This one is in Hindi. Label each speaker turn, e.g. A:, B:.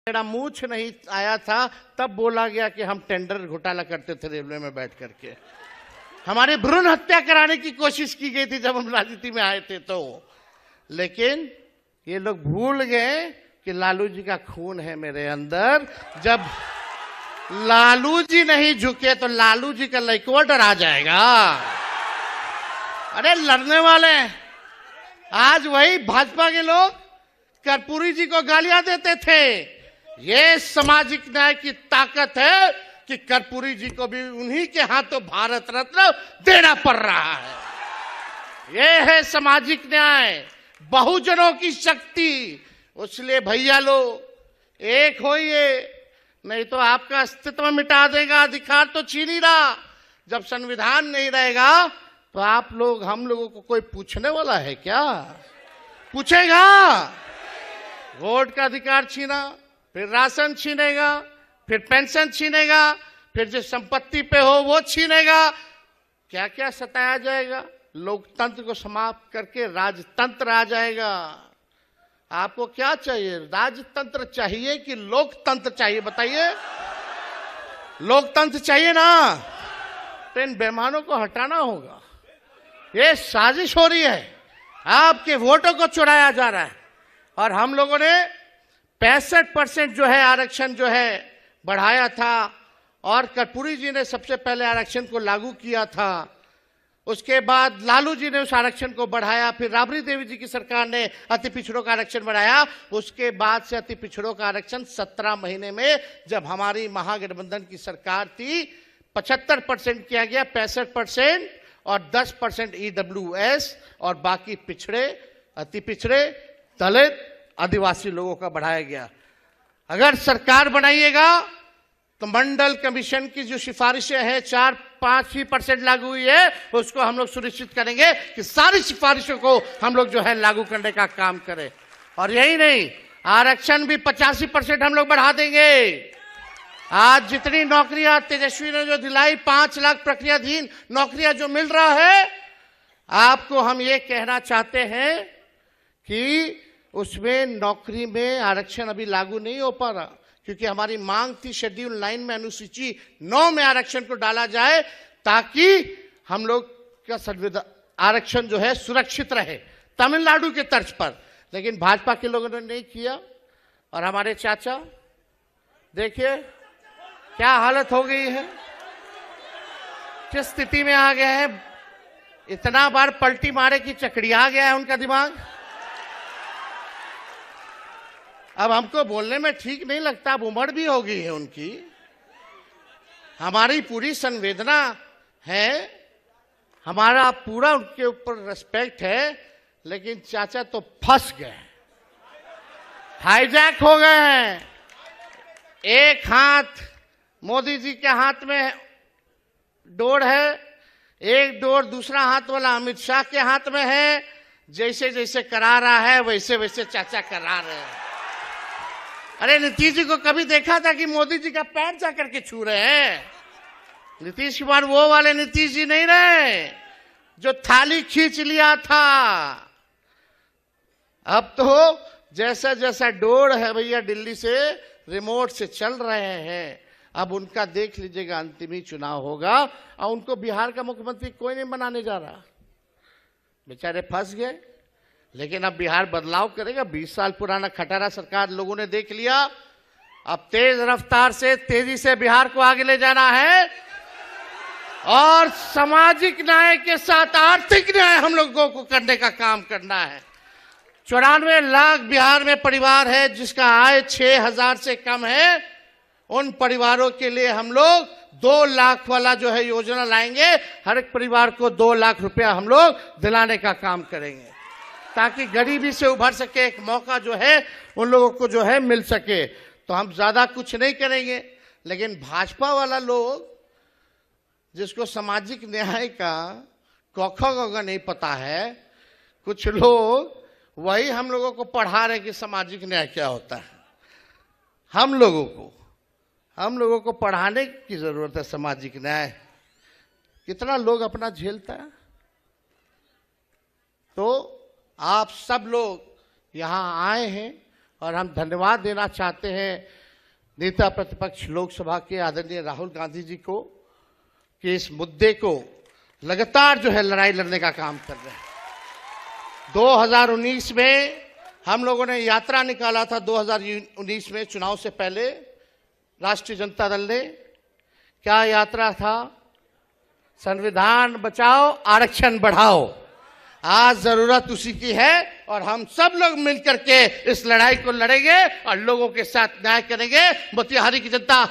A: मेरा मूछ नहीं आया था तब बोला गया कि हम टेंडर घोटाला करते थे रेलवे में बैठ करके। हमारी भ्रूण हत्या कराने की कोशिश की गई थी जब हम राजनीति में आए थे तो। लेकिन ये लोग भूल गए कि लालू जी का खून है मेरे अंदर। जब लालू जी नहीं झुके तो लालू जी का लड़का डरा जाएगा। अरे लड़ने वाले आज वही भाजपा के लोग कर्पूरी जी को गालियां देते थे। ये सामाजिक न्याय की ताकत है कि कर्पूरी जी को भी उन्हीं के हाथों भारत रत्न देना पड़ रहा है। ये है सामाजिक न्याय, बहुजनों की शक्ति। इसलिए भैया लोग एक होइए, नहीं तो आपका अस्तित्व मिटा देगा। अधिकार तो छीन ही रहा। जब संविधान नहीं रहेगा तो आप लोग हम लोगों को कोई पूछने वाला है क्या? पूछेगा? वोट का अधिकार छीना, फिर राशन छीनेगा, फिर पेंशन छीनेगा, फिर जो संपत्ति पे हो वो छीनेगा। क्या क्या सताया जाएगा। लोकतंत्र को समाप्त करके राजतंत्र आ जाएगा। आपको क्या चाहिए? राजतंत्र चाहिए कि लोकतंत्र चाहिए? बताइए। लोकतंत्र चाहिए ना, तो इन बेईमानों को हटाना होगा। ये साजिश हो रही है, आपके वोटों को चुराया जा रहा है। और हम लोगों ने 65% जो है आरक्षण जो है बढ़ाया था, और कर्पूरी जी ने सबसे पहले आरक्षण को लागू किया था। उसके बाद लालू जी ने उस आरक्षण को बढ़ाया, फिर राबड़ी देवी जी की सरकार ने अति पिछड़ों का आरक्षण बढ़ाया। उसके बाद से अति पिछड़ों का आरक्षण 17 महीने में, जब हमारी महागठबंधन की सरकार थी, 75% किया गया, 65% और 10% EWS और बाकी पिछड़े, अति पिछड़े, दलित, आदिवासी लोगों का बढ़ाया गया। अगर सरकार बनाइएगा तो मंडल कमीशन की जो सिफारिशें हैं 4-5% लागू हुई है, उसको हम लोग सुनिश्चित करेंगे कि सारी सिफारिशों को हम लोग जो है लागू करने का काम करें। और यही नहीं, आरक्षण भी 85% हम लोग बढ़ा देंगे। आज जितनी नौकरियां तेजस्वी ने जो दिलाई, 5 लाख प्रक्रियाधीन नौकरियां जो मिल रहा है, आपको हम ये कहना चाहते हैं कि उसमें नौकरी में आरक्षण अभी लागू नहीं हो पा रहा, क्योंकि हमारी मांग थी शेड्यूल 9 में, अनुसूची 9 में आरक्षण को डाला जाए, ताकि हम लोग का संविधान आरक्षण जो है सुरक्षित रहे, तमिलनाडु के तर्ज पर। लेकिन भाजपा के लोगों ने नहीं किया। और हमारे चाचा देखिए क्या हालत हो गई है, किस स्थिति में आ गए हैं। इतना बार पलटी मारे कि चकड़िया गया है उनका दिमाग। अब हमको बोलने में ठीक नहीं लगता, अब उम्र भी हो गई है उनकी। हमारी पूरी संवेदना है, हमारा पूरा उनके ऊपर रिस्पेक्ट है, लेकिन चाचा तो फंस गए, हाईजैक हो गए हैं। एक हाथ मोदी जी के हाथ में डोर है, एक डोर दूसरा हाथ वाला अमित शाह के हाथ में है। जैसे जैसे करा रहा है वैसे वैसे चाचा करा रहे हैं। अरे नीतीश जी को कभी देखा था कि मोदी जी का पैर जा करके छू रहे हैं? नीतीश कुमार वो वाले नीतीश जी नहीं रहे जो थाली खींच लिया था। अब तो जैसा जैसा डोर है भैया दिल्ली से रिमोट से चल रहे हैं। अब उनका देख लीजिएगा, अंतिम ही चुनाव होगा और उनको बिहार का मुख्यमंत्री कोई नहीं बनाने जा रहा। बेचारे फंस गए। लेकिन अब बिहार बदलाव करेगा। 20 साल पुराना खटारा सरकार लोगों ने देख लिया। अब तेज रफ्तार से, तेजी से बिहार को आगे ले जाना है, और सामाजिक न्याय के साथ आर्थिक न्याय हम लोगों को करने का काम करना है। 94 लाख बिहार में परिवार है जिसका आय 6,000 से कम है। उन परिवारों के लिए हम लोग 2 लाख वाला जो है योजना लाएंगे। हर एक परिवार को 2 लाख रुपया हम लोग दिलाने का काम करेंगे, ताकि गरीबी से उभर सके, एक मौका जो है उन लोगों को जो है मिल सके। तो हम ज्यादा कुछ नहीं करेंगे। लेकिन भाजपा वाला लोग, जिसको सामाजिक न्याय का कौखा गौगा नहीं पता है, कुछ लोग वही हम लोगों को पढ़ा रहे कि सामाजिक न्याय क्या होता है। हम लोगों को पढ़ाने की जरूरत है सामाजिक न्याय। कितना लोग अपना झेलता है। तो आप सब लोग यहाँ आए हैं और हम धन्यवाद देना चाहते हैं नेता प्रतिपक्ष लोकसभा के आदरणीय राहुल गांधी जी को कि इस मुद्दे को लगातार जो है लड़ाई लड़ने का काम कर रहे हैं। 2019 में हम लोगों ने यात्रा निकाला था, 2019 में चुनाव से पहले राष्ट्रीय जनता दल ने। क्या यात्रा था? संविधान बचाओ, आरक्षण बढ़ाओ। आज जरूरत उसी की है और हम सब लोग मिलकर के इस लड़ाई को लड़ेंगे और लोगों के साथ न्याय करेंगे। मोतिहारी की जनता